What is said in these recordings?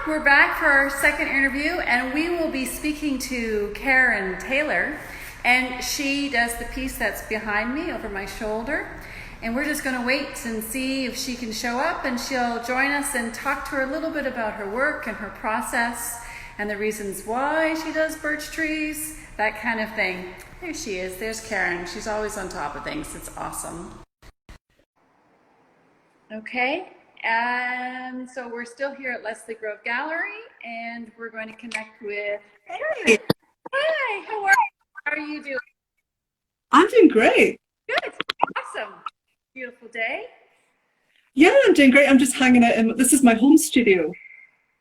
We're back for our second interview, and we will be speaking to Karen Taylor, and she does the piece that's behind me over my shoulder. And we're just going to wait and see if she can show up, and she'll join us and talk to her a little bit about her work and her process and the reasons why she does birch trees, that kind of thing. There she is. There's Karen. She's always on top of things. It's awesome. Okay. And so we're still here at Leslie Grove Gallery, and we're going to connect with Karen. Hi, how are you doing? I'm doing great. Good. Awesome. Beautiful day. Yeah, I'm doing great. I'm just hanging out in, this is my home studio.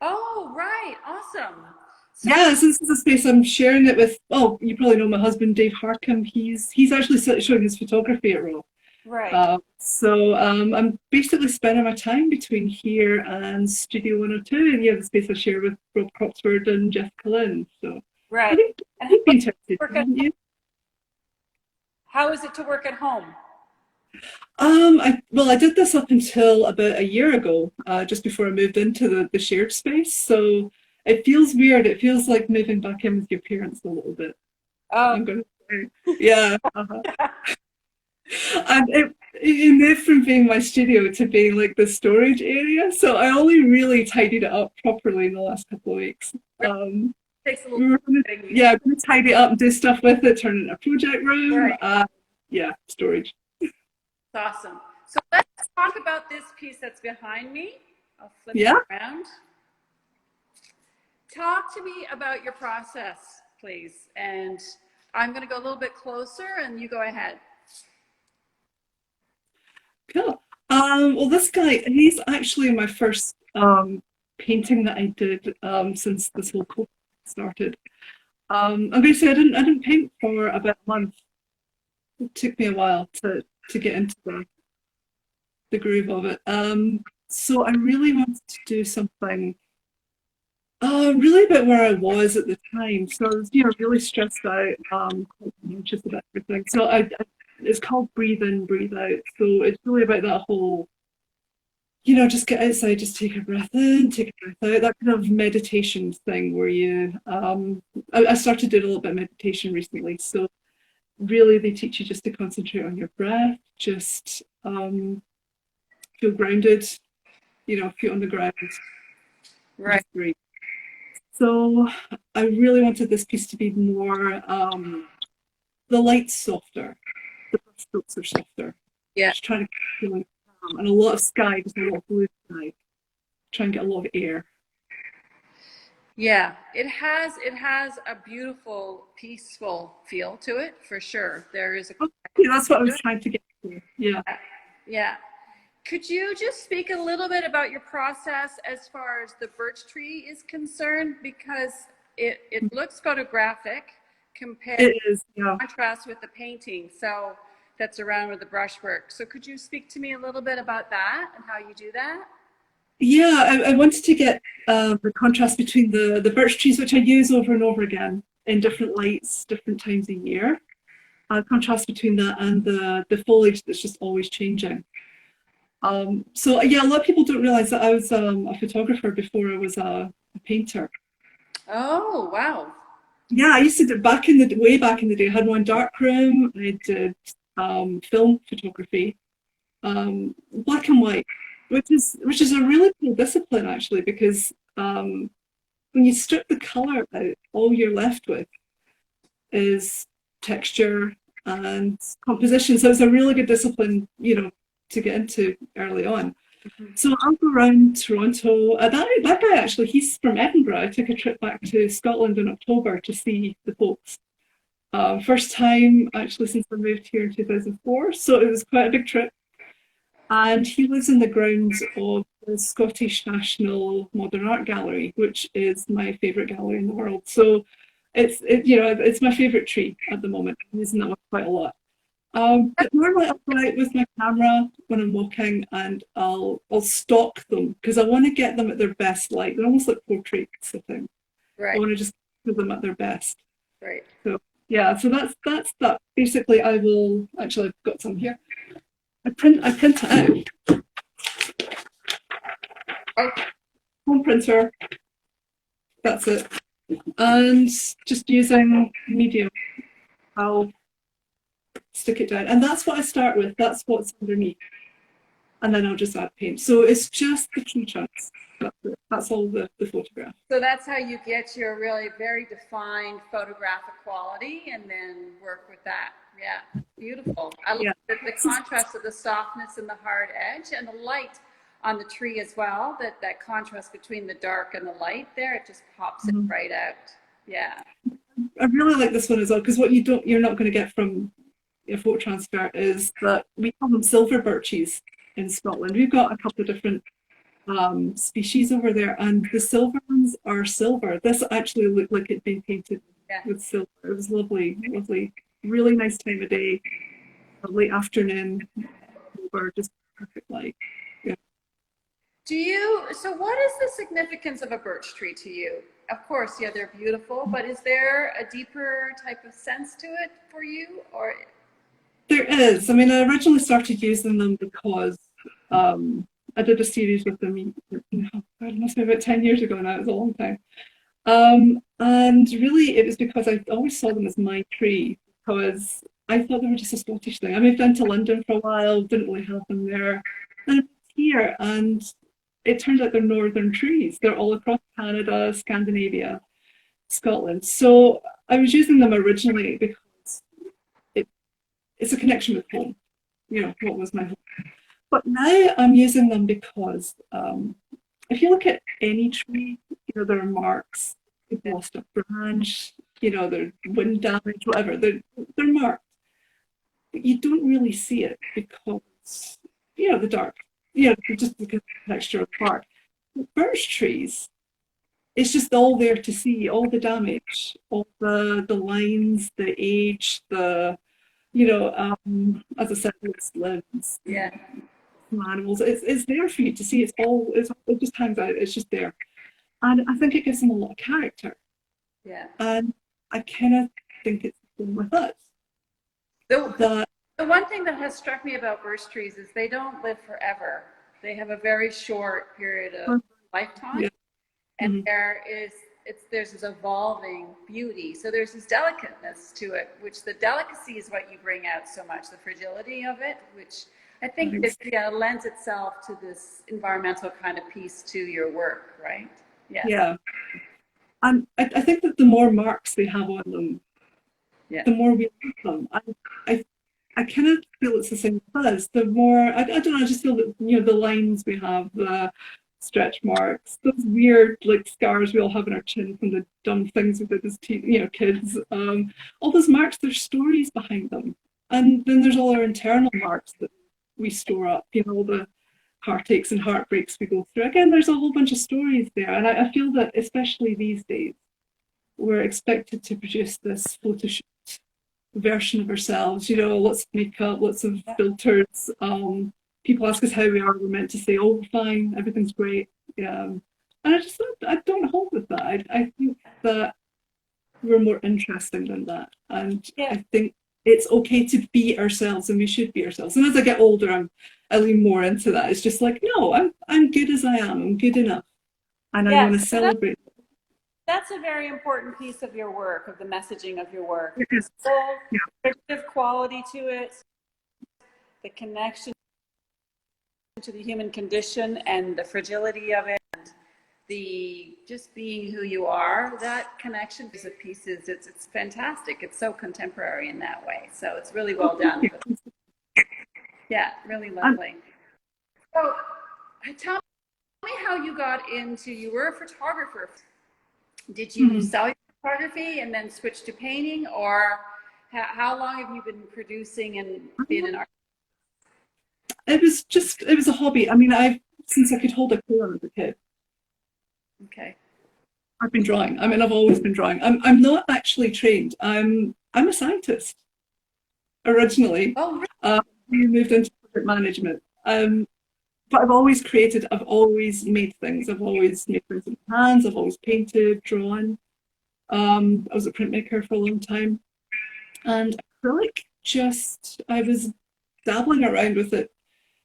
Oh, right. Awesome. So, yeah, so this is a space I'm sharing it with, oh, you probably know my husband, Dave Harkham. He's actually showing his photography at Raw. Right. I'm basically spending my time between here and Studio 102, and yeah, the space I share with Rob Croxford and Jeff Cullen. So right. I think you've been interested, haven't you? How is it to work at home? I did this up until about a year ago, just before I moved into the shared space. So it feels weird. It feels like moving back in with your parents a little bit. Oh, I'm gonna say, yeah. And it moved from being my studio to being like the storage area. So I only really tidied it up properly in the last couple of weeks. Takes a little going to tidy it up and do stuff with it, turn it into a project room. Right. Storage. Awesome. So let's talk about this piece that's behind me. I'll flip it around. Talk to me about your process, please. And I'm going to go a little bit closer, and you go ahead. Cool. Well, this guy, he's actually my first painting that I did since this whole COVID started. I'm going to say I didn't paint for about a month. It took me a while to get into the groove of it. So I really wanted to do something really about where I was at the time. So I was, really stressed out, anxious about everything. So it's called Breathe In, Breathe Out. So it's really about that whole, just get outside, just take a breath in, take a breath out, that kind of meditation thing where you, I started doing a little bit of meditation recently. So really they teach you just to concentrate on your breath, just feel grounded, feet on the ground. Right. So I really wanted this piece to be more, the light's softer, the brush strokes are softer. Yeah. Just trying to feel like and a lot of sky, just a lot of blue sky. Try and get a lot of air. Yeah, it has a beautiful, peaceful feel to it, for sure. There is a that's what I was trying to get to. Yeah. Could you just speak a little bit about your process as far as the birch tree is concerned? Because it looks photographic compared to contrast with the painting. So that's around with the brushwork. So could you speak to me a little bit about that and how you do that? Yeah, I wanted to get the contrast between the birch trees, which I use over and over again in different lights, different times a year. Contrast between that and the foliage that's just always changing. A lot of people don't realize that I was a photographer before I was a painter. Oh, wow. Yeah, I used to do way back in the day. I had one dark room. I did film photography, black and white, which is a really cool discipline actually, because when you strip the color out, all you're left with is texture and composition. So it's a really good discipline, to get into early on. Mm-hmm. So I'll go around Toronto. That guy actually, he's from Edinburgh. I took a trip back to Scotland in October to see the folks. First time actually since I moved here in 2004, so it was quite a big trip. And he lives in the grounds of the Scottish National Modern Art Gallery, which is my favourite gallery in the world. So it's my favourite tree at the moment. I'm using that one quite a lot. But normally I'll go out with my camera when I'm walking, and I'll stalk them because I want to get them at their best light. They're almost like portraits, I think. Right. I want to just put them at their best. Right. So yeah, so that's that. Basically, I will actually. I've got some here. I print it out. Okay. Home printer. that's it. And just using medium, I'll stick it down. And that's what I start with. That's what's underneath. And then I'll just add paint. So it's just the tree trunks. That's all the photograph. So that's how you get your really very defined photographic quality and then work with that. Yeah, beautiful. I love the contrast of the softness and the hard edge and the light on the tree as well. That contrast between the dark and the light there, it just pops it right out. Yeah. I really like this one as well, because what you're not going to get from a photo transfer is that we call them silver birches in Scotland. We've got a couple of different species over there, and the silver ones are silver. This actually looked like it'd been painted with silver. It was lovely, lovely, really nice time of day, a late afternoon, over, just perfect light. Yeah. So what is the significance of a birch tree to you? Of course, yeah, they're beautiful, but is there a deeper type of sense to it for you, or? There is. I mean, I originally started using them because I did a series with them, it must be about 10 years ago now, it was a long time. And really it was because I always saw them as my tree, because I thought they were just a Scottish thing. I moved down to London for a while, didn't really have them there. And I moved here, and it turns out they're northern trees. They're all across Canada, Scandinavia, Scotland. So I was using them originally because it's a connection with home. You know, what was my home? But now I'm using them because if you look at any tree, you know, there are marks. They've lost a branch, you know, they're wind damage, whatever. They're marked. But you don't really see it because, you know, the dark, you know, just the texture of the bark. With birch trees, it's just all there to see, all the damage, all the lines, the age, the, you know, as I said, it's limbs. Yeah. Animals, it's there for you to see. It just hangs out. It's just there, and I think it gives them a lot of character. Yeah. And I kind of think it's the same with us. The one thing that has struck me about birch trees is they don't live forever. They have a very short period of lifetime, and there's this evolving beauty. So there's this delicateness to it, which the delicacy is what you bring out so much, the fragility of it, which I think it lends itself to this environmental kind of piece to your work, right? Yeah. Yeah. And I think that the more marks they have on them, the more we like them. I kind of feel it's the same with us. The more, I don't know, I just feel that, you know, the lines we have, the stretch marks, those weird like scars we all have in our chin from the dumb things we did as kids. All those marks, there's stories behind them. And then there's all our internal marks that we store up, you know, the heartaches and heartbreaks we go through. Again, there's a whole bunch of stories there. And I feel that especially these days, we're expected to produce this photo shoot version of ourselves, you know, lots of makeup, lots of filters. People ask us how we are, we're meant to say, oh, fine, everything's great. And I don't hold with that. I think that we're more interesting than that. And I think it's okay to be ourselves, and we should be ourselves. And as I get older, I lean more into that. It's just like, no, I'm good as I am. I'm good enough, and I want to celebrate. That's a very important piece of your work, of the messaging of your work. There's a creative quality to it, the connection to the human condition and the fragility of it, and the just being who you are. That connection is a piece. It's fantastic. It's so contemporary in that way. So it's really well done. Yeah, really lovely. So tell me how you got into. You were a photographer. Did you sell your photography and then switch to painting, or how long have you been producing and being an artist? It was a hobby. I mean, since I could hold a crayon as a kid. Okay. I've been drawing. I mean, I've always been drawing. I'm not actually trained. I'm a scientist originally. Oh, really? We moved into project management. But I've always created. I've always made things. I've always made things with my hands. I've always painted, drawn. I was a printmaker for a long time, and acrylic. I was dabbling around with it,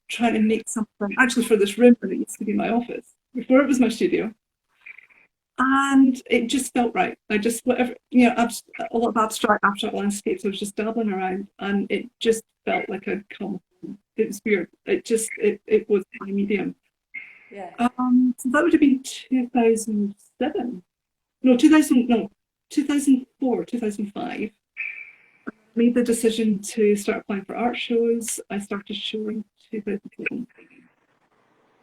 trying to make something. Actually, for this room, and it used to be my office before it was my studio. and it just felt right. I just, whatever, you know, a lot of abstract landscapes. I was just dabbling around, and it just felt like I'd come home. It was weird. It was my medium. Yeah. So that would have been 2007. No, 2000. No, 2004, 2005. Made the decision to start applying for art shows. I started showing 2007.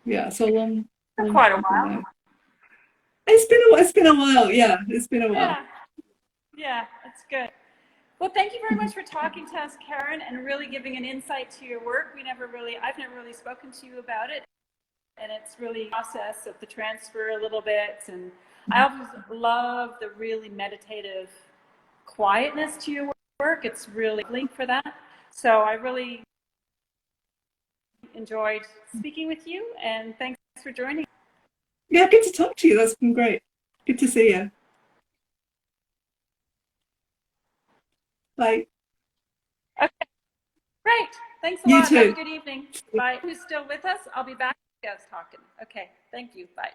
Yeah, so For long quite a time while. now. It's been a while. Yeah, it's been a while. Yeah. Yeah, that's good. Well, thank you very much for talking to us, Karen, and really giving an insight to your work. I've never really spoken to you about it, and it's really a process of the transfer a little bit. And I always love the really meditative quietness to your work. It's really linked for that. So I really enjoyed speaking with you, and thanks for joining. Yeah, good to talk to you. That's been great. Good to see you. Bye. Okay, great. Thanks a You lot. Have a too. good evening. Bye. Who's still with us? I'll be back. I was talking. Okay, thank you. Bye.